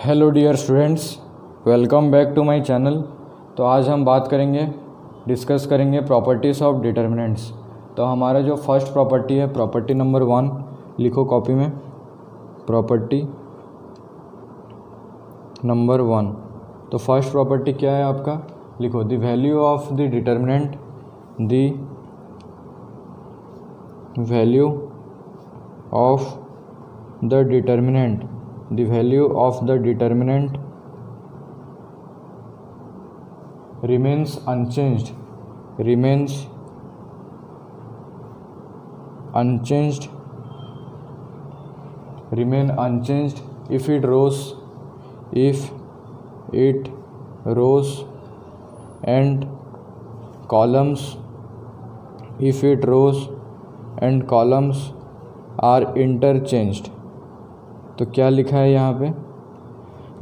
Hello dear students, welcome back to my channel. तो आज हम डिस्कस करेंगे प्रॉपर्टीज़ ऑफ डिटर्मिनेंट्स। तो हमारा जो फर्स्ट प्रॉपर्टी है, प्रॉपर्टी नंबर 1, लिखो कॉपी में, प्रॉपर्टी नंबर 1। तो फर्स्ट प्रॉपर्टी क्या है आपका, लिखो the value of the determinant, the value of the determinant, the value of the determinant remains unchanged remain unchanged if it rose and columns are interchanged। तो क्या लिखा है यहाँ पे,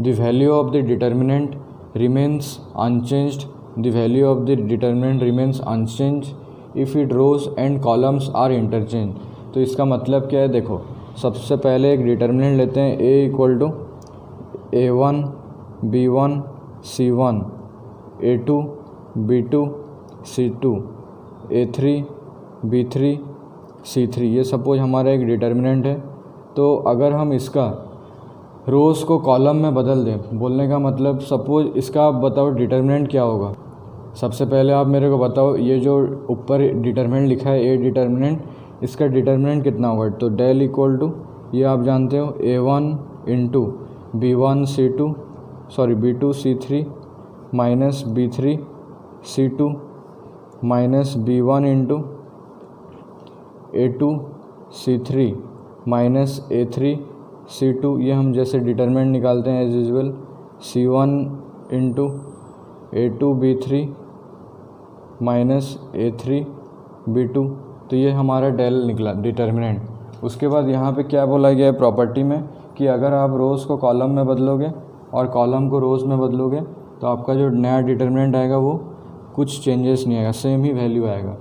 the value of the determinant remains unchanged, the value of the determinant remains unchanged if it rows and columns are interchange. तो इसका मतलब क्या है, देखो सबसे पहले एक डिटर्मिनेंट लेते हैं, ए equal to A1 B1 C1, A2 B2 C2, A3 B3 C3। ये सपोज हमारा एक डिटर्मिनेंट है। तो अगर हम इसका रोज़ को कॉलम में बदल दें, बोलने का मतलब सपोज इसका आप बताओ डिटर्मिनेंट क्या होगा। सबसे पहले आप मेरे को बताओ, ये जो ऊपर डिटर्मिनेंट लिखा है ए डिटर्मिनेंट, इसका डिटर्मिनेंट कितना होगा। तो डेल इक्वल टू, ये आप जानते हो, A1 into B2 C3 minus B3 C2 minus B1 into A2 C3 minus A3 C2। ये हम जैसे डिटर्मिनेंट निकालते हैं as usual, C1 into A2 B3 minus A3 B2। तो ये हमारा डेल निकला डिटर्मिनेंट। उसके बाद यहाँ पे क्या बोला गया है प्रॉपर्टी में, कि अगर आप रोज़ को कॉलम में बदलोगे और कॉलम को रोज़ में बदलोगे तो आपका जो नया डिटर्मिनेंट आएगा वो कुछ चेंजेस नहीं आएगा, सेम ही वैल्यू आएगा।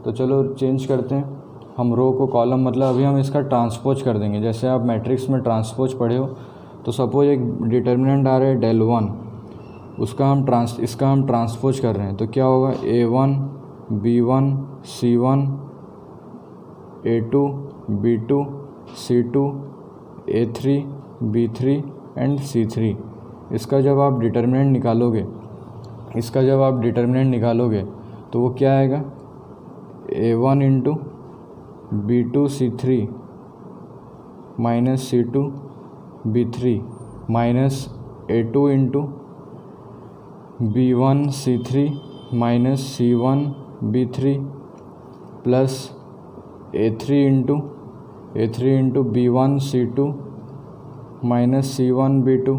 तो चलो चेंज करते हैं हम रो को कॉलम, मतलब अभी हम इसका ट्रांसपोज कर देंगे। जैसे आप मैट्रिक्स में ट्रांसपोज पढ़े हो, तो सपोज एक डिटर्मिनेंट आ रहा है डेल 1, इसका हम ट्रांसपोज कर रहे हैं। तो क्या होगा, A1 B1 C1, A2 B2 C2, A3 B3 and C3। इसका जब आप डिटर्मिनेंट निकालोगे तो वो क्या आएगा, A1 into B2 C3 minus C2 B3 minus A2 into B1 C3 minus C1 B3 plus A3 into B1 C2 minus C1 B2।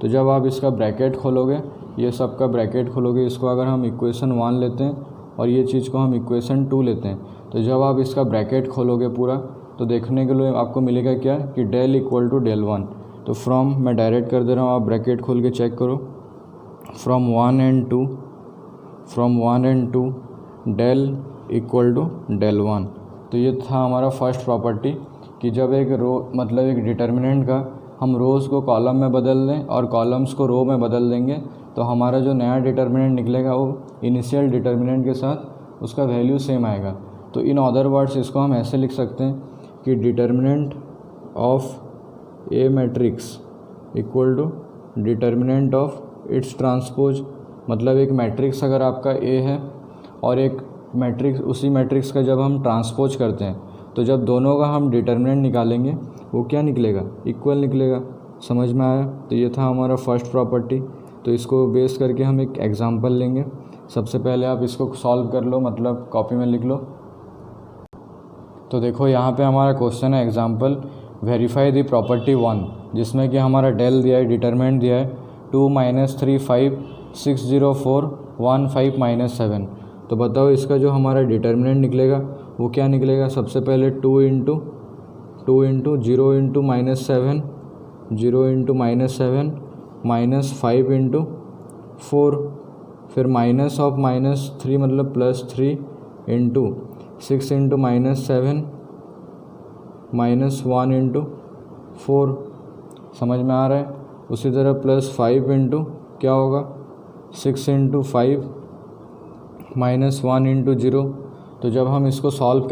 तो जब आप इसका ब्रैकेट खोलोगे, ये सब का ब्रैकेट खोलोगे, इसको अगर हम इक्वेशन 1 लेते हैं और ये चीज़ को हम इक्वेशन 2 लेते हैं, तो जब आप इसका ब्रैकेट खोलोगे पूरा, तो देखने के लिए आपको मिलेगा क्या, कि डेल इक्वल टू डेल 1। तो फ्रॉम, मैं डायरेक्ट कर दे रहा हूँ, आप ब्रैकेट खोल के चेक करो, from 1 and 2 del equal to del 1। तो ये था हमारा फर्स्ट प्रॉपर्टी, कि जब एक एक डिटर्मिनेंट का हम रोज़ को कॉलम में बदल दें और कॉलम्स को रो में बदल देंगे, तो हमारा जो नया डिटर्मिनेंट निकलेगा वो इनिशियल डिटर्मिनेंट के साथ उसका वैल्यू सेम आएगा। तो इन अदर वर्ड्स इसको हम ऐसे लिख सकते हैं कि determinant of a matrix equal to determinant of its transpose. मतलब एक मैट्रिक्स अगर आपका ए है और एक मैट्रिक्स, उसी मैट्रिक्स का जब हम ट्रांसपोज करते हैं, तो जब दोनों का हम डिटर्मिनेंट निकालेंगे वो क्या निकलेगा, इक्वल निकलेगा। समझ में आया। तो ये था हमारा फर्स्ट प्रॉपर्टी। तो इसको बेस करके हम एक एग्जांपल लेंगे। सबसे पहले आप इसको सॉल्व कर लो, मतलब कॉपी में लिख लो। तो देखो यहाँ पे हमारा क्वेश्चन है एग्जांपल, वेरीफाई द प्रॉपर्टी 1, जिसमें कि हमारा डेल दिया है, डिटरमिनेंट दिया है 2 - 3 5 6 0 4 1 5 - 7। तो बताओ इसका जो हमारा डिटर्मिनेंट निकलेगा वो क्या निकलेगा। सबसे पहले 2 into 0 into -7 0 into -7 minus 5 into 4, फिर माइनस ऑफ -3 मतलब +3 इंटू 6 इंटू -7 -1 इंटू 4। समझ में आ रहा है। उसी तरह प्लस 5 इंटू क्या होगा 6 इंटू 5 माइनस 1 इंटू 0। तो जब हम इसको सॉल्व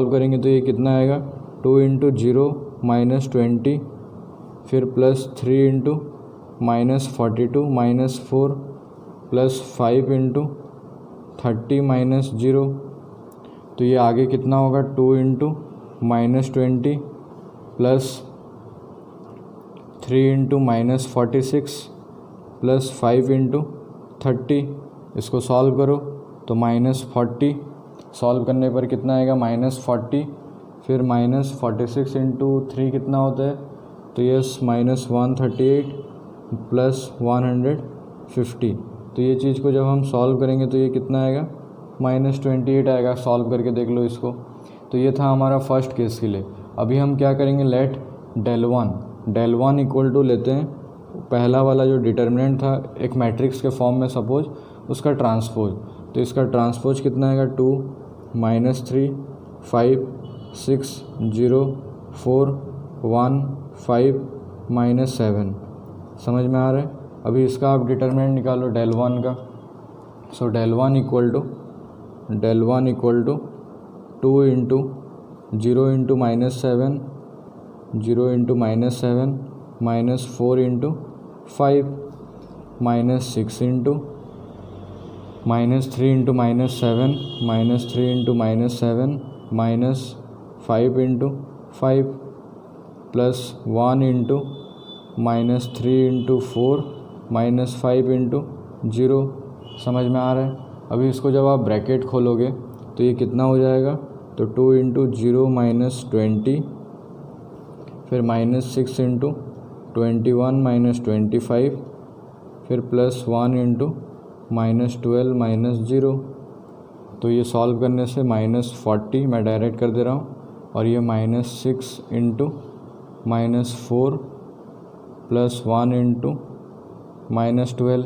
करेंगे तो ये कितना आएगा 2 इंटू 0 माइनस 20, फिर plus 3 into minus 42 minus 4 plus 5 into 30 minus 0। तो ये आगे कितना होगा 2 into minus 20 plus 3 into minus 46 plus 5 into 30। इसको सॉल्व करो तो माइनस 40, सॉल्व करने पर कितना आएगा माइनस 40, फिर माइनस 46 इंटू 3 कितना होता है, तो यस माइनस 138 प्लस 150। तो ये चीज़ को जब हम सॉल्व करेंगे तो ये कितना आएगा माइनस 28 आएगा। सॉल्व करके देख लो इसको। तो ये था हमारा फर्स्ट केस के लिए। अभी हम क्या करेंगे, लेट del 1 इक्वल टू लेते हैं पहला वाला जो डिटर्मिनेंट था एक मैट्रिक्स के फॉर्म में सपोज, उसका ट्रांसपोज। तो इसका ट्रांसपोज कितना आएगा 2 माइनस 3 5 6 0 4 1 5 माइनस 7। समझ में आ रहा है। अभी इसका आप डिटर्मिनेंट निकालो del 1 का। So del 1 equal to 2 into 0 into minus 7 0 into minus 7 minus 4 into 5 minus 6 into minus 3 into minus 7 minus 3 into minus 7 minus 5 into 5 plus 1 into minus 3 into 4 minus 5 into 0। समझ में आ रहा है। अभी इसको जब आप ब्रैकेट खोलोगे तो ये कितना हो जाएगा, तो 2 इंटू 0 माइनस 20, फिर माइनस 6 इंटू 21 माइनस 25, फिर प्लस 1 इंटू माइनस 12 माइनस 0। तो ये सॉल्व करने से माइनस 40 मैं डायरेक्ट कर दे रहा हूँ, और ये minus 6 into minus 4 plus 1 into minus 12।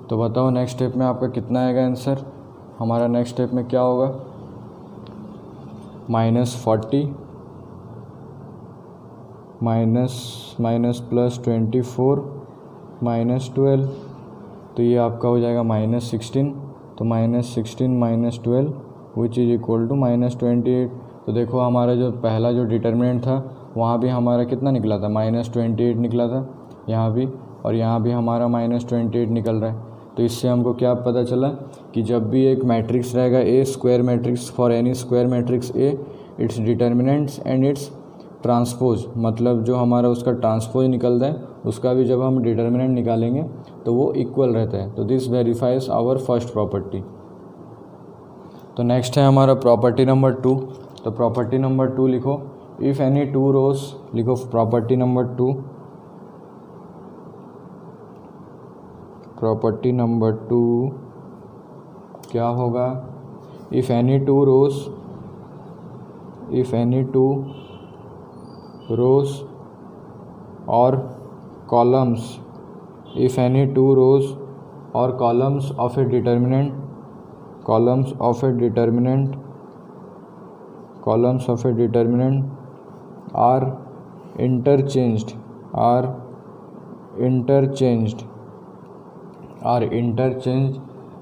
तो बताओ नेक्स्ट स्टेप में आपका कितना आएगा आंसर। हमारा नेक्स्ट स्टेप में क्या होगा, माइनस 40 माइनस प्लस 24 माइनस 12। तो ये आपका हो जाएगा माइनस 16। तो minus 16 minus 12 which is equal to minus 28। तो देखो हमारा जो पहला जो डिटर्मिनेंट था वहाँ भी हमारा कितना निकला था, माइनस 28 निकला था यहाँ भी, और यहाँ भी हमारा माइनस 28 निकल रहा है। तो इससे हमको क्या पता चला कि जब भी एक मैट्रिक्स रहेगा a square matrix for any square matrix A, its determinants and its transpose, मतलब जो हमारा उसका ट्रांसपोज निकलता है उसका भी जब हम डिटर्मिनेंट निकालेंगे तो वो इक्वल रहता है। तो this verifies our first property. तो नेक्स्ट है हमारा प्रॉपर्टी नंबर 2। तो प्रॉपर्टी नंबर 2 लिखो, इफ़ एनी 2 रोज, लिखो प्रॉपर्टी नंबर 2। प्रॉपर्टी नंबर 2 क्या होगा, इफ़ एनी 2 रोज और columns, if any 2 rows or columns of a determinant are interchanged,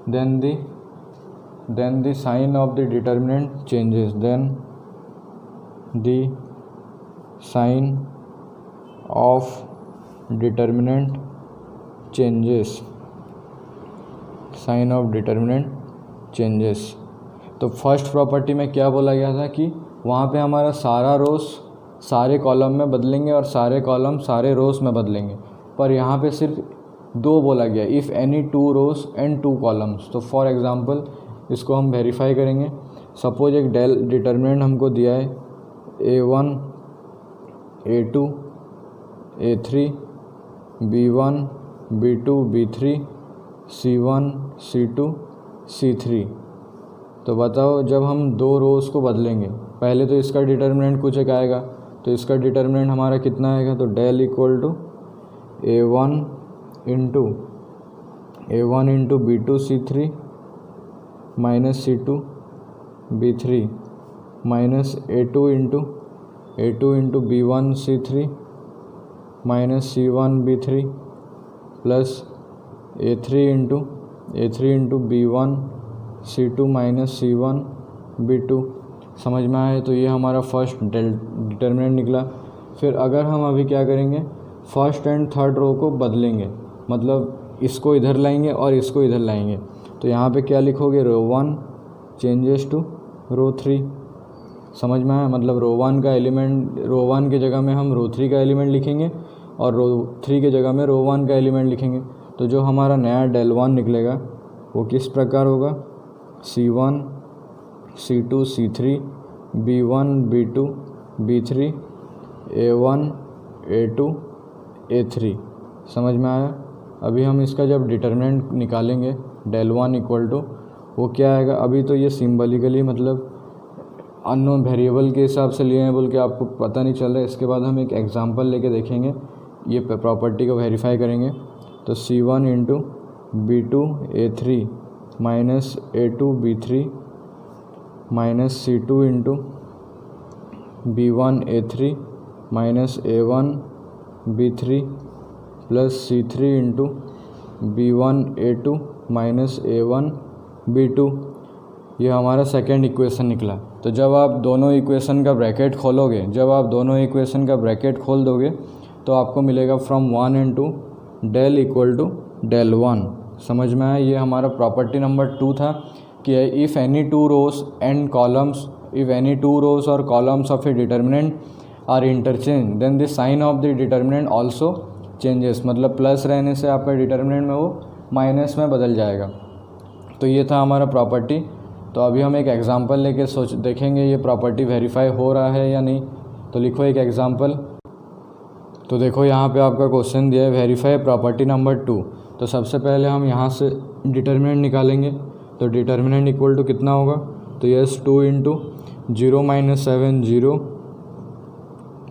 then the sign of the determinant changes, sign of determinant changes. तो first property में क्या बोला गया था कि वहाँ पे हमारा सारा रोज सारे कॉलम में बदलेंगे और सारे कॉलम सारे रोज में बदलेंगे, पर यहाँ पे सिर्फ 2 बोला गया, if any 2 rows and 2 columns. तो फॉर एग्जांपल इसको हम वेरीफाई करेंगे। सपोज एक डिटर्मिनेंट हमको दिया है A1 A2 A3 B1 B2 B3 C1 C2 C3। तो बताओ जब हम 2 रोज़ को बदलेंगे, पहले तो इसका डिटर्मिनेंट कुछ एक आएगा, तो इसका डिटर्मिनेंट हमारा कितना आएगा, तो del equal to A1 into B2 C3 minus C2 B3 minus A2 into B1 C3 minus C1B3 plus A3 into B1 C2 minus C1B2। समझ में आए? तो ये हमारा फर्स्ट डिटर्मिनेंट निकला। फिर अगर हम अभी क्या करेंगे, फर्स्ट एंड थर्ड रो को बदलेंगे, मतलब इसको इधर लाएंगे और इसको इधर लाएंगे। तो यहाँ पे क्या लिखोगे, रो 1 चेंजेस टू रो 3। समझ में आया? मतलब रो 1 का एलिमेंट, रो 1 की जगह में हम रो 3 का एलिमेंट लिखेंगे और रो 3 की जगह में रो 1 का एलिमेंट लिखेंगे। तो जो हमारा नया del 1 निकलेगा वो किस प्रकार होगा, C1 C2 C3 B1 B2 B3 A1 A2 A3। समझ में आया? अभी हम इसका जब डिटर्मिनेंट निकालेंगे del 1 इक्वल टू वो क्या आएगा। अभी तो ये सिंबलिकली मतलब अननोन वेरिएबल के हिसाब से लिए हैं बोल के आपको पता नहीं चल रहा है। इसके बाद हम एक एग्जांपल लेके देखेंगे, ये प्रॉपर्टी को वेरीफाई करेंगे। तो C1 into B2 A3 minus A2 B3 minus C2 into B1 A3 minus A1 B3 plus C3 into B1 A2 minus A1 B2। ये हमारा सेकेंड इक्वेशन निकला। तो जब आप दोनों इक्वेशन का ब्रैकेट खोलोगे, जब आप दोनों इक्वेशन का ब्रैकेट खोल दोगे तो आपको मिलेगा from 1 and 2 del equal to del 1। समझ में आया? ये हमारा प्रॉपर्टी नंबर 2 था कि if any two rows and columns, if any two rows और columns of a determinant are interchange then the sign of the determinant also changes. मतलब plus रहने से आपका डिटर्मिनेंट में वो माइनस में बदल जाएगा। तो ये था हमारा प्रॉपर्टी। तो अभी हम एक एग्जांपल लेके देखेंगे ये प्रॉपर्टी वेरीफाई हो रहा है या नहीं। तो लिखो एक एग्जांपल। तो देखो यहाँ पे आपका क्वेश्चन दिया है वेरीफाई प्रॉपर्टी नंबर 2। तो सबसे पहले हम यहाँ से डिटर्मिनेंट निकालेंगे। तो डिटर्मिनेंट इक्वल टू कितना होगा, तो yes 2 into 0 minus 7 0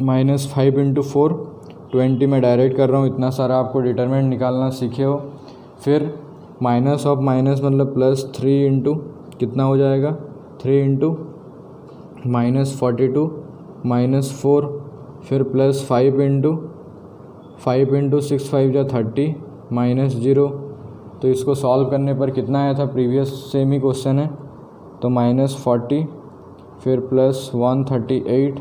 minus 5 into 4 20 में डायरेक्ट कर रहा हूँ। इतना सारा आपको डिटर्मिनेंट निकालना सीखे हो। फिर माइनस ऑफ माइनस मतलब प्लस 3 इंटू कितना हो जाएगा, 3 इंटू माइनस 42 माइनस 4 फिर प्लस 5 इंटू 6 5 जा 30 माइनस 0। तो इसको सॉल्व करने पर कितना आया था, प्रीवियस सेम ही क्वेश्चन है। तो माइनस 40 फिर प्लस 138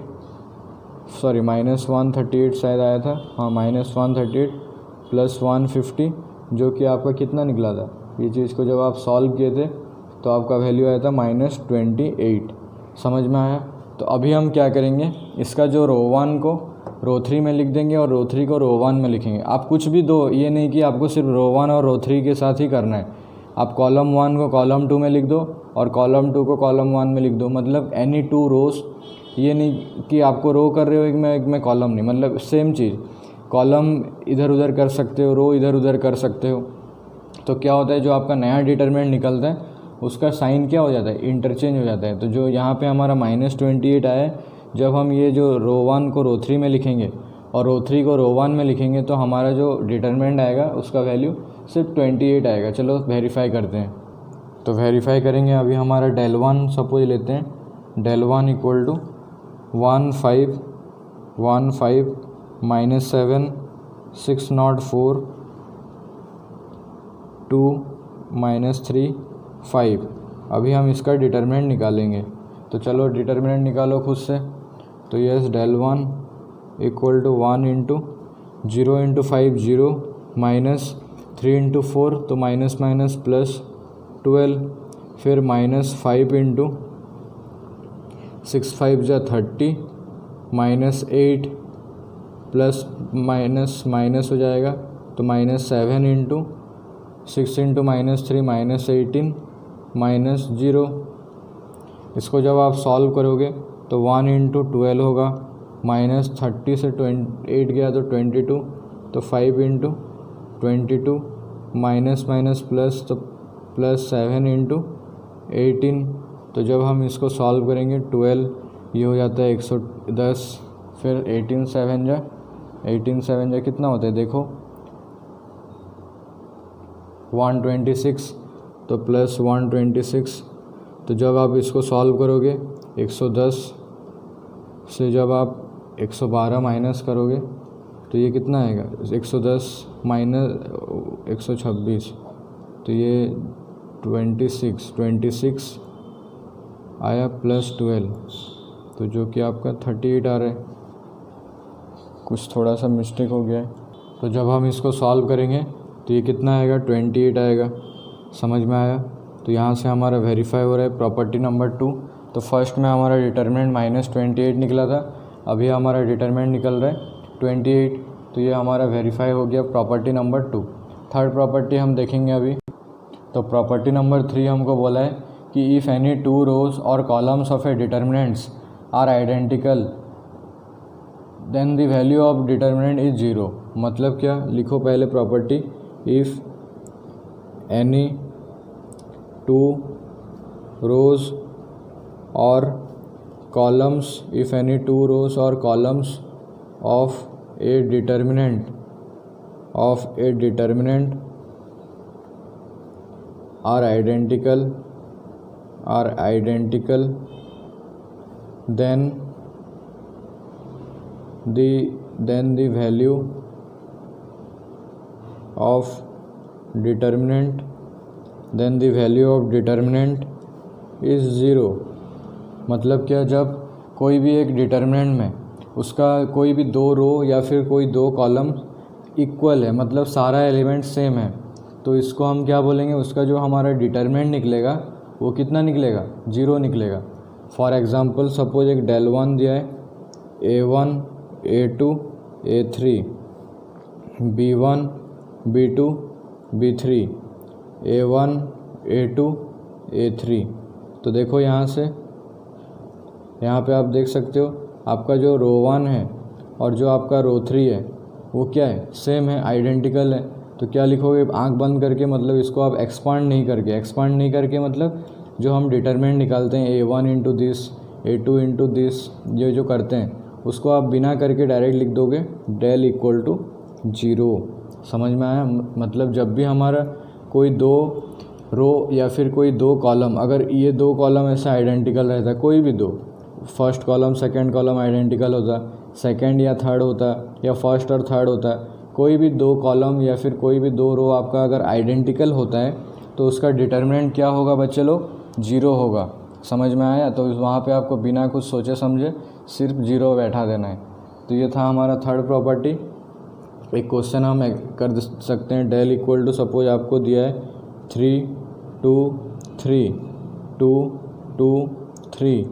सॉरी माइनस 138 शायद आया था, हाँ माइनस 138 प्लस 150 जो कि आपका कितना निकला था। ये चीज़ को जब आप सॉल्व किए थे तो आपका वैल्यू आया था -28। समझ में आया? तो अभी हम क्या करेंगे, इसका जो रो 1 को रो 3 में लिख देंगे और रो 3 को रो 1 में लिखेंगे। आप कुछ भी दो, ये नहीं कि आपको सिर्फ रो 1 और रो 3 के साथ ही करना है। आप कॉलम 1 को कॉलम 2 में लिख दो और कॉलम 2 को कॉलम 1 में लिख दो। मतलब एनी टू रोज, ये नहीं कि आपको रो कर रहे हो एक में कॉलम नहीं, मतलब सेम चीज़, कॉलम इधर उधर कर सकते हो, रो इधर उधर कर सकते हो। तो क्या होता है, जो आपका नया डिटरमिनेंट निकलता है उसका साइन क्या हो जाता है, इंटरचेंज हो जाता है। तो जो यहाँ पे हमारा -28 आया है, जब हम ये जो रो 1 को रो 3 में लिखेंगे और रो 3 को रो 1 में लिखेंगे तो हमारा जो डिटरमिनेंट आएगा उसका वैल्यू सिर्फ 28 आएगा। चलो वेरीफाई करते हैं। तो वेरीफाई करेंगे। अभी हमारा del 1 सपोज लेते हैं, del 1 equal to 1515 minus 7 604 2 minus 3 5। अभी हम इसका डिटरमिनेंट निकालेंगे। तो चलो डिटरमिनेंट निकालो खुद से। तो yes del 1 equal to 1 into 0 into 5 0 minus 3 into 4 तो माइनस माइनस प्लस 12 फिर माइनस 5 इंटू 6 5 जा 30 माइनस 8 प्लस माइनस माइनस हो जाएगा तो minus 7 into 6 into minus 3 minus 18 minus 0। इसको जब आप सॉल्व करोगे तो 1 इंटू 12 होगा, माइनस 30 से 8 गया तो 22 तो 5 इंटू 22 माइनस माइनस प्लस तो प्लस 7 इंटू 18। तो जब हम इसको सॉल्व करेंगे 12 ये हो जाता है 110 फिर 18 7 जा कितना होता है देखो 126 तो प्लस 126। तो जब आप इसको सॉल्व करोगे 110 से जब आप 112 माइनस करोगे तो ये कितना आएगा 110 माइनस 126, तो ये 26 आया प्लस 12, तो जो कि आपका 38 आ रहा है। कुछ थोड़ा सा मिस्टेक हो गया है। तो जब हम इसको सॉल्व करेंगे तो ये कितना आएगा 28 आएगा। समझ में आया? तो यहाँ से हमारा वेरीफाई हो रहा है प्रॉपर्टी नंबर 2। तो फर्स्ट में हमारा डिटरमिनेंट -28 निकला था, अभी हमारा डिटरमिनेंट निकल रहा है 28, तो ये हमारा वेरीफाई हो गया प्रॉपर्टी नंबर 2। थर्ड प्रॉपर्टी हम देखेंगे अभी। तो प्रॉपर्टी नंबर 3 हमको बोला है कि इफ़ एनी 2 रोज और columns of a determinants are identical then the value of determinant is 0। मतलब क्या, लिखो पहले प्रॉपर्टी, इफ़ एनी 2 रोज और columns, if any 2 rows or columns of a determinant are identical, then the value of determinant is 0। मतलब क्या, जब कोई भी एक डिटरमिनेंट में उसका कोई भी 2 रो या फिर कोई 2 कॉलम इक्वल है, मतलब सारा एलिमेंट सेम है, तो इसको हम क्या बोलेंगे, उसका जो हमारा डिटरमिनेंट निकलेगा वो कितना निकलेगा, 0 निकलेगा। फॉर एग्ज़ाम्पल सपोज एक del 1 दिया है, A1 A2 A3, B1 B2 B3, A1 A2 A3। तो देखो यहाँ पे आप देख सकते हो आपका जो रो 1 है और जो आपका रो 3 है वो क्या है, सेम है, आइडेंटिकल है। तो क्या लिखोगे, आंख बंद करके, मतलब इसको आप एक्सपांड नहीं करके मतलब जो हम डिटरमिनेंट निकालते हैं A1 into this, A2 into this, ये जो करते हैं उसको आप बिना करके डायरेक्ट लिख दोगे del इक्वल टू 0। समझ में आया? मतलब जब भी हमारा कोई 2 रो या फिर कोई 2 कॉलम, अगर ये 2 कॉलम ऐसा आइडेंटिकल रहता है, कोई भी 2, first column second column identical होता, सेकंड या थर्ड होता, या फर्स्ट और थर्ड होता, कोई भी 2 कॉलम या फिर कोई भी 2 रो आपका अगर आइडेंटिकल होता है तो उसका डिटरमिनेंट क्या होगा बच्चे लोग, 0 होगा। समझ में आया? तो वहाँ पे आपको बिना कुछ सोचे समझे सिर्फ 0 बैठा देना है। तो ये था हमारा थर्ड प्रॉपर्टी। एक क्वेश्चन हम कर सकते हैं, del इक्वल टू, सपोज आपको दिया है 3 2 3 2 2 3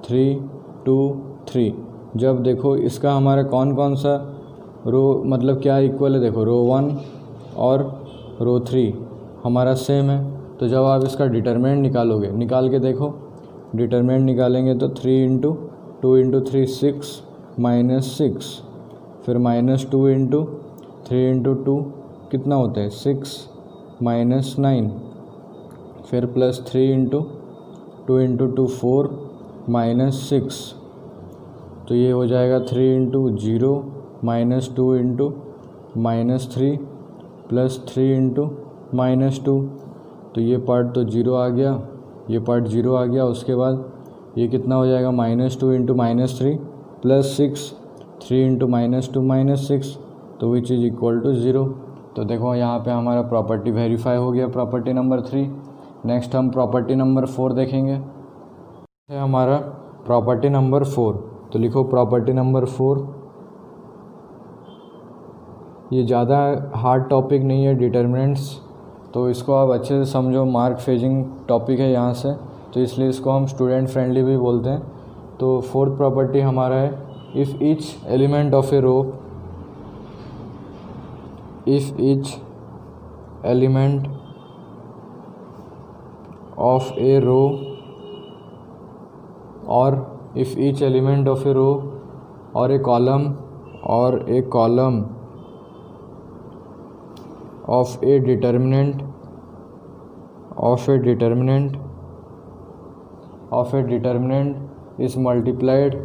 3 2 3। जब देखो इसका हमारा कौन सा रो, मतलब क्या इक्वल है, देखो रो 1 और रो 3 हमारा सेम है। तो जब आप इसका डिटरमिनेंट निकालोगे, निकाल के देखो, डिटरमिनेंट निकालेंगे तो 3 इंटू 2 इंटू 3 6 -6, फिर -2 इंटू 3 इंटू 2 कितना होता है 6 -9, फिर +3 इंटू 2 इंटू 2 4 -6, तो ये हो जाएगा 3 इंटू 0 -2 इंटू -3 +3 इंटू -2। तो ये पार्ट तो 0 आ गया, ये पार्ट 0 आ गया। उसके बाद ये कितना हो जाएगा -2 इंटू -3 +6, 3 इंटू -2 -6, तो विच इज़ इक्वल टू 0। तो देखो यहाँ पे हमारा प्रॉपर्टी वेरीफाई हो गया, प्रॉपर्टी नंबर 3। नेक्स्ट हम प्रॉपर्टी नंबर 4 देखेंगे। है हमारा प्रॉपर्टी नंबर 4। तो लिखो प्रॉपर्टी नंबर 4। ये ज़्यादा हार्ड टॉपिक नहीं है डिटरमिनेंट्स, तो इसको आप अच्छे से समझो, मार्क फेजिंग टॉपिक है यहाँ से, तो इसलिए इसको हम स्टूडेंट फ्रेंडली भी बोलते हैं। तो फोर्थ प्रॉपर्टी हमारा है, if each element of a row, if each element of a row or if each element of a row or a column of a determinant is multiplied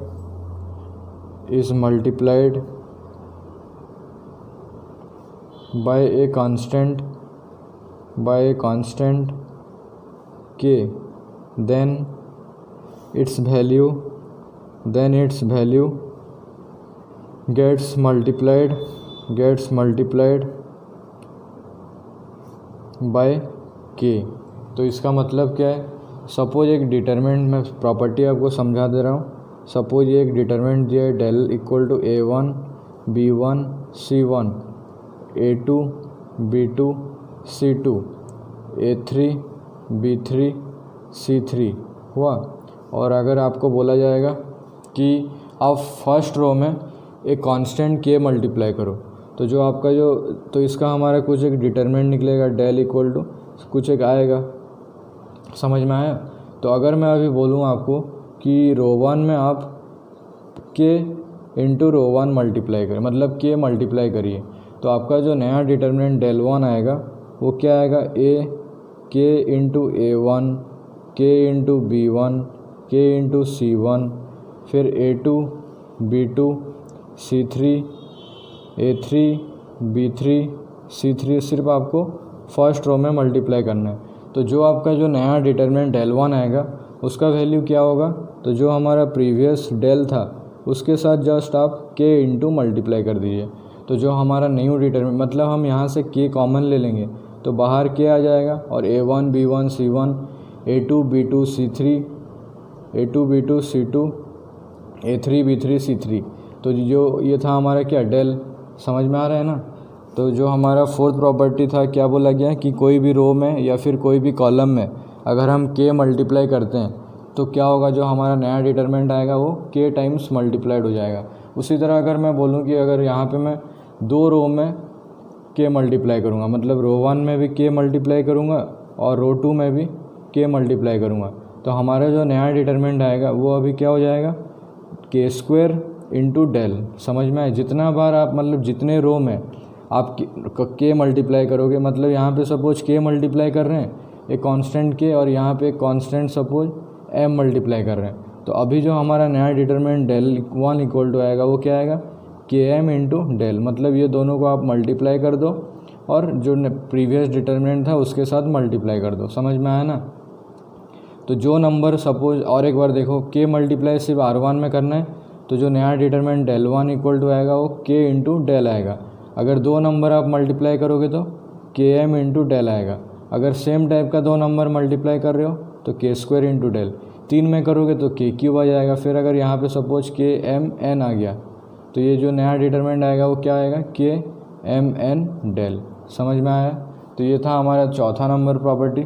by a constant k, then its value gets multiplied gets multiplied by के। तो इसका मतलब क्या है, suppose एक determinant, मैं property आपको समझा दे रहा हूँ। सपोज ये एक डिटरमिनेंट दिया है, del equal to A1 B1 C1, A2 B2 C2, A3 B3 C3 हुआ। और अगर आपको बोला जाएगा कि आप फर्स्ट रो में एक कांस्टेंट के मल्टीप्लाई करो, तो जो आपका तो इसका हमारा कुछ एक डिटरमिनेंट निकलेगा, डेल इक्वल टू कुछ एक आएगा। समझ में आया? तो अगर मैं अभी बोलूँ आपको कि रो 1 में आप के इंटू रो 1 मल्टीप्लाई करें, मतलब के मल्टीप्लाई करिए, तो आपका जो नया डिटरमिनेंट डेल 1 आएगा वो क्या आएगा, के इंटू A1, के इंटू B1, के इंटू C1, फिर A2 B2 C3, A3 B3 C3, सिर्फ आपको फर्स्ट रो में मल्टीप्लाई करना है। तो जो आपका जो नया डिटरमिनेंट डेल 1 आएगा उसका वैल्यू क्या होगा, तो जो हमारा प्रीवियस डेल था उसके साथ जस्ट आप के इंटू मल्टीप्लाई कर दीजिए। तो जो हमारा न्यू डिटरमिनेंट, मतलब हम यहाँ से के कॉमन ले लेंगे तो बाहर के आ जाएगा, और A1 B1 C1, A2 B2 C3, A2 B2 C2, A3 B3 C3। तो जो ये था हमारा क्या, डेल। समझ में आ रहा है ना? तो जो हमारा फोर्थ प्रॉपर्टी था, क्या बोला गया कि कोई भी रो में या फिर कोई भी कॉलम में अगर हम के मल्टीप्लाई करते हैं तो क्या होगा, जो हमारा नया डिटरमिनेंट आएगा वो के टाइम्स मल्टीप्लाइड हो जाएगा। उसी तरह अगर मैं बोलूँ कि अगर यहाँ पे मैं दो रो में के मल्टीप्लाई करूँगा, मतलब रो 1 में भी के मल्टीप्लाई करूँगा और रो 2 में भी के मल्टीप्लाई करूँगा, तो हमारा जो नया डिटरमिनेंट आएगा वो अभी क्या हो जाएगा, के स्क्वायर इंटू डेल। समझ में आए? जितना बार आप, मतलब जितने रो में आप के मल्टीप्लाई करोगे, मतलब यहाँ पे सपोज के मल्टीप्लाई कर रहे हैं एक कांस्टेंट के, और यहाँ पे एक कांस्टेंट सपोज एम मल्टीप्लाई कर रहे हैं, तो अभी जो हमारा नया डिटरमिनेंट डेल 1 इक्वल टू आएगा वो क्या आएगा, के एम इंटू डेल। मतलब ये दोनों को आप मल्टीप्लाई कर दो और जो प्रीवियस डिटरमिनेंट था उसके साथ मल्टीप्लाई कर दो। समझ में आया ना? तो जो नंबर सपोज, और एक बार देखो, के मल्टीप्लाई सिर्फ R1 में करना है, तो जो नया डिटरमिनेंट डेल 1 इक्वल टू आएगा वो के इंटू डेल आएगा। अगर दो नंबर आप मल्टीप्लाई करोगे तो के एम इंटू डेल आएगा। अगर सेम टाइप का दो नंबर मल्टीप्लाई कर रहे हो तो के स्क्वायर इंटू डेल। 3 में करोगे तो के क्यूब आ जाएगा। फिर अगर यहाँ पे सपोज के एम एन आ गया तो ये जो नया डिटरमिनेंट आएगा वो क्या आएगा, के एम एन डेल। समझ में आया? तो ये था हमारा चौथा नंबर प्रॉपर्टी।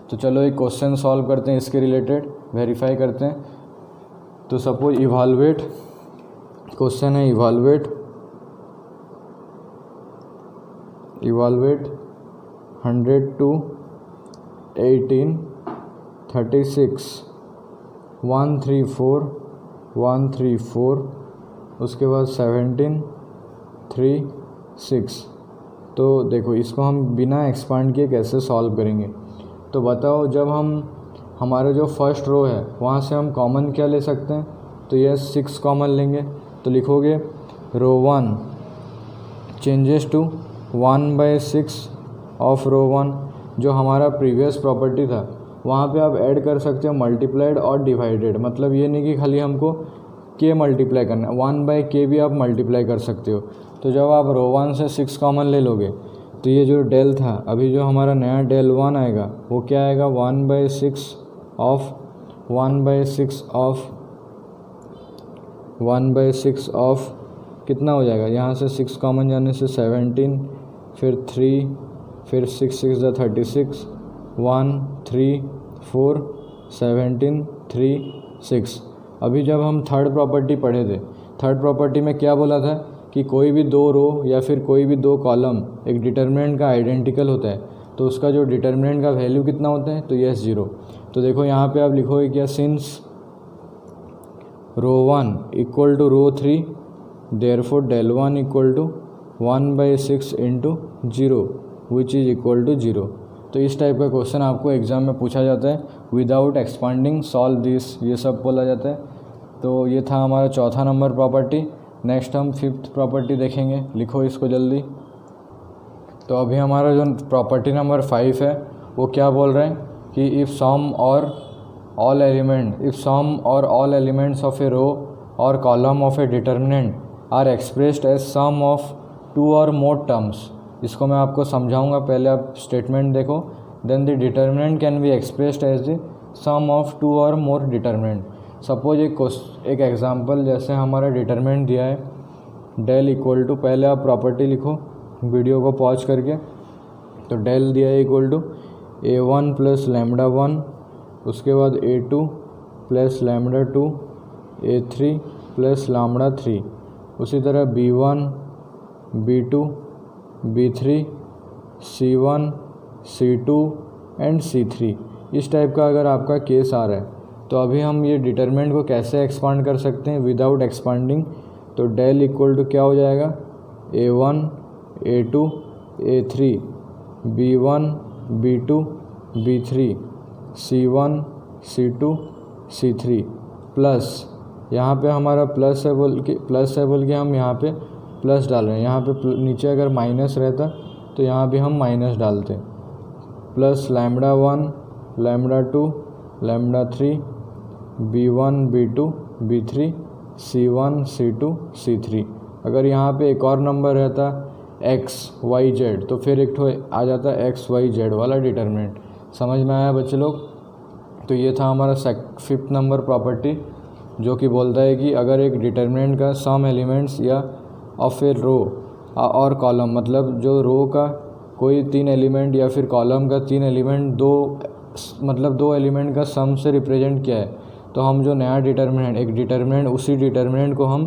तो चलो एक क्वेश्चन सॉल्व करते हैं, इसके रिलेटेड वेरीफाई करते हैं। तो सपोज इवालुएट, क्वेश्चन है इवालुएट 100 to 18 36 134 134, उसके बाद 17 3 6। तो देखो इसको हम बिना एक्सपांड किए कैसे सॉल्व करेंगे। तो बताओ, जब हम हमारा जो फर्स्ट रो है वहाँ से हम कॉमन क्या ले सकते हैं, तो ये 6 कॉमन लेंगे। तो लिखोगे रो 1 चेंजेस टू 1/6 ऑफ रो 1। जो हमारा प्रीवियस प्रॉपर्टी था वहाँ पे आप ऐड कर सकते हो मल्टीप्लाइड और डिवाइडेड। मतलब ये नहीं कि खाली हमको के मल्टीप्लाई करना है, 1/k भी आप मल्टीप्लाई कर सकते हो। तो जब आप रो 1 से 6 कॉमन ले लोगे तो ये जो डेल था, अभी जो हमारा नया डेल 1 आएगा वो क्या आएगा, 1/6 ऑफ 1/6 ऑफ कितना हो जाएगा, यहाँ से 6 कॉमन जाने से 17, फिर 3, फिर 6 6 36, 1 3 4 17 3 6। अभी जब हम थर्ड प्रॉपर्टी पढ़े थे, थर्ड प्रॉपर्टी में क्या बोला था कि कोई भी दो रो या फिर कोई भी दो कॉलम एक डिटरमिनेंट का आइडेंटिकल होता है तो उसका जो डिटरमिनेंट का वैल्यू कितना होता है, तो यस 0। तो देखो यहाँ पे आप लिखोगे क्या, since row 1 equal to row 3 therefore del 1 equal to 1/6 into 0 which is equal to 0। तो इस टाइप का क्वेश्चन आपको एग्ज़ाम में पूछा जाता है, विदाउट एक्सपांडिंग सॉल्व दिस, ये सब बोला जाता है। तो ये था हमारा चौथा नंबर प्रॉपर्टी। नेक्स्ट हम फिफ्थ प्रॉपर्टी देखेंगे, लिखो इसको जल्दी। तो अभी हमारा जो प्रॉपर्टी नंबर 5 है वो क्या बोल रहे हैं कि if some or all elements of a row or column of a determinant are expressed as sum of two or more terms. इसको मैं आपको समझाऊंगा, पहले आप स्टेटमेंट देखो। Then the determinant can be expressed as the sum of two or more determinant. Suppose एक एग्जांपल, जैसे हमारा डिटर्मिनेंट दिया है डेल इक्वल टू, पहले आप प्रॉपर्टी लिखो वीडियो को पॉज करके। तो डेल दिया है equal to A1 plus lambda 1, उसके बाद A2 plus lambda 2, A3 plus lambda 3, उसी तरह B1 B2 B3 C1 C2 and C3। इस टाइप का अगर आपका केस आ रहा है तो अभी हम ये डिटरमिनेंट को कैसे एक्सपांड कर सकते हैं विदाउट एक्सपांडिंग। तो डेल इक्वल टू क्या हो जाएगा, A1 A2 A3 B1 B2 B3 C1 C2 C3 plus, यहाँ पे हमारा प्लस है बोल के हम यहाँ पे प्लस डाल रहे हैं। यहाँ पे नीचे अगर माइनस रहता तो यहाँ भी हम माइनस डालते, plus lambda 1 lambda 2 lambda 3 B1 B2 B3 C1 C2 C3। अगर यहाँ पे एक और नंबर रहता x y z तो फिर एक आ जाता x y z वाला डिटर्मिनेंट। समझ में आया बच्चे लोग? तो ये था हमारा 5th नंबर प्रॉपर्टी, जो कि बोलता है कि अगर एक डिटर्मिनेंट का सम एलिमेंट्स या of a row or column, मतलब जो रो का कोई 3 एलिमेंट या फिर कॉलम का 3 एलिमेंट दो एलिमेंट का सम से रिप्रेजेंट किया है, तो हम जो नया डिटर्मिनेंट उसी डिटर्मिनेंट को हम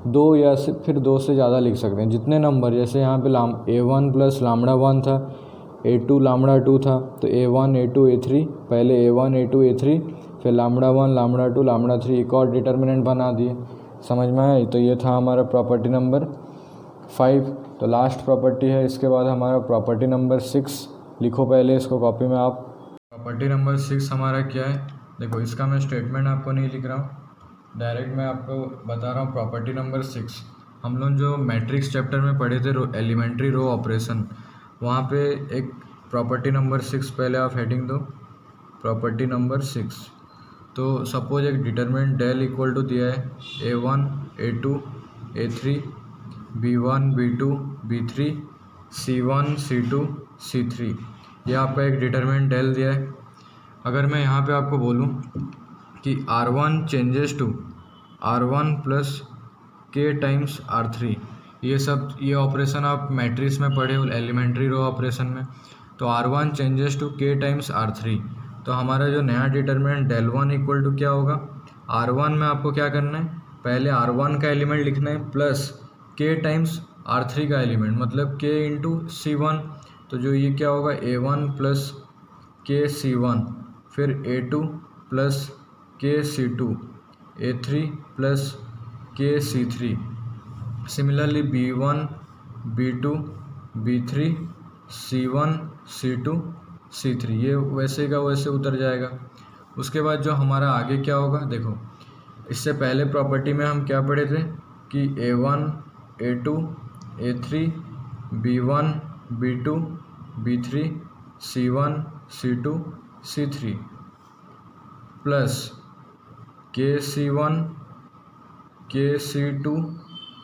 2 या फिर 2 से ज़्यादा लिख सकते हैं। जितने नंबर, जैसे यहाँ पे A1 प्लस लैम्डा 1 था, A2 लैम्डा 2 था, तो A1 A2 A3, पहले A1 A2 A3 फिर लैम्डा 1 लैम्डा 2 लैम्डा 3 एक और डिटर्मिनेंट बना दिए। समझ में आया? तो ये था हमारा प्रॉपर्टी नंबर 5। तो लास्ट प्रॉपर्टी है, इसके बाद हमारा प्रॉपर्टी नंबर 6 लिखो पहले इसको कॉपी में आप। प्रॉपर्टी नंबर 6 हमारा क्या है, देखो इसका मैं स्टेटमेंट आपको नहीं लिख रहा हूँ, डायरेक्ट मैं आपको बता रहा हूँ। प्रॉपर्टी नंबर 6 हम लोग जो मैट्रिक्स चैप्टर में पढ़े थे, एलिमेंट्री रो ऑपरेशन, वहाँ पे एक प्रॉपर्टी नंबर 6, पहले आप हेडिंग दो प्रॉपर्टी नंबर 6। तो सपोज एक डिटरमिनेंट डेल इक्वल टू दिया है A1 A2 A3 B1 B2 B3 C1 C2 C3, ये आपका एक डिटरमिनेंट डेल दिया है। अगर मैं यहाँ पे आपको बोलूँ कि R1 changes to R1 plus K times R3, ये ऑपरेशन आप मैट्रिक्स में पढ़े हो एलिमेंट्री रो ऑपरेशन में। तो R1 changes to K times R3, तो हमारा जो नया डिटरमिनेंट डेल 1 इक्वल टू क्या होगा, R1 में आपको क्या करना है, पहले R1 का एलिमेंट लिखना है प्लस K टाइम्स R3 का एलिमेंट, मतलब K इंटू C1। तो जो ये क्या होगा, A1 प्लस K C1, फिर A2 plus K C2, A3 plus K C3, similarly B1 B2 B3 C1 C2 C3, ये वैसे का वैसे उतर जाएगा। उसके बाद जो हमारा आगे क्या होगा, देखो इससे पहले प्रॉपर्टी में हम क्या पढ़े थे कि A1 A2 A3 B1 B2 B3 C1 C2 C3 plus K C1 K C2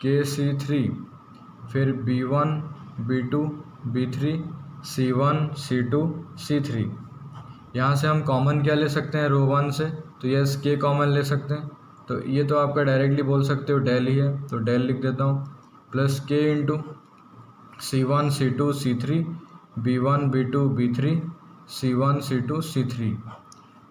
K C3, फिर B1 B2 B3 C1 C2 C3। यहाँ से हम कॉमन क्या ले सकते हैं, रो 1 से, तो यस K कॉमन ले सकते हैं। तो ये तो आपका डायरेक्टली बोल सकते हो डेल ही है, तो डेल लिख देता हूँ, plus K into C1 C2 C3 B1 B2 B3 C1 C2 C3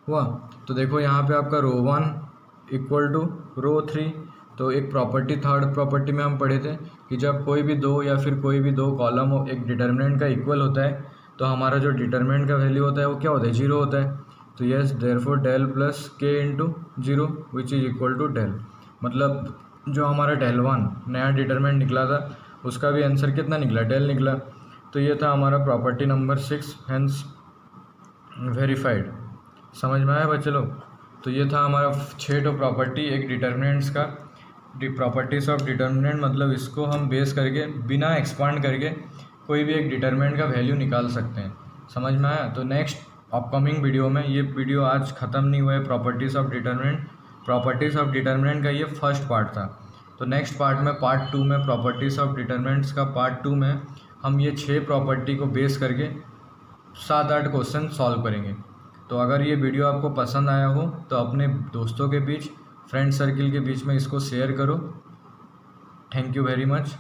हुआ। तो देखो यहाँ पे आपका रो 1 इक्वल टू रो 3। तो एक प्रॉपर्टी, थर्ड प्रॉपर्टी में हम पढ़े थे कि जब कोई भी दो या फिर कोई भी दो कॉलम हो एक डिटर्मिनेंट का इक्वल होता है, तो हमारा जो डिटर्मिनेंट का वैल्यू होता है वो क्या होता है, 0 होता है। तो yes therefore del plus K into 0 which is equal to del, मतलब जो हमारा डेल 1 नया डिटर्मिनेंट निकला था उसका भी आंसर कितना निकला, डेल निकला। तो ये था हमारा प्रॉपर्टी नंबर 6, हेंस वेरीफाइड। समझ में आया बच्चे लोग? तो ये था हमारा 6 प्रॉपर्टी एक डिटर्मिनेंट्स का, प्रॉपर्टीज़ ऑफ डिटर्मिनेंट, मतलब इसको हम बेस करके बिना एक्सपांड करके कोई भी एक डिटर्मिनेंट का वैल्यू निकाल सकते हैं। समझ में आया? तो नेक्स्ट अपकमिंग वीडियो में, ये वीडियो आज ख़त्म नहीं हुआ है प्रॉपर्टीज़ ऑफ डिटर्मिनेंट का ये फर्स्ट पार्ट था। तो नेक्स्ट पार्ट में, पार्ट 2 में, प्रॉपर्टीज़ ऑफ डिटर्मिनेंट्स का पार्ट 2 में हम ये 6 प्रॉपर्टी को बेस करके 7-8 क्वेश्चन सॉल्व करेंगे। तो अगर ये वीडियो आपको पसंद आया हो तो अपने दोस्तों के बीच, फ्रेंड सर्किल के बीच में इसको शेयर करो। Thank you very much.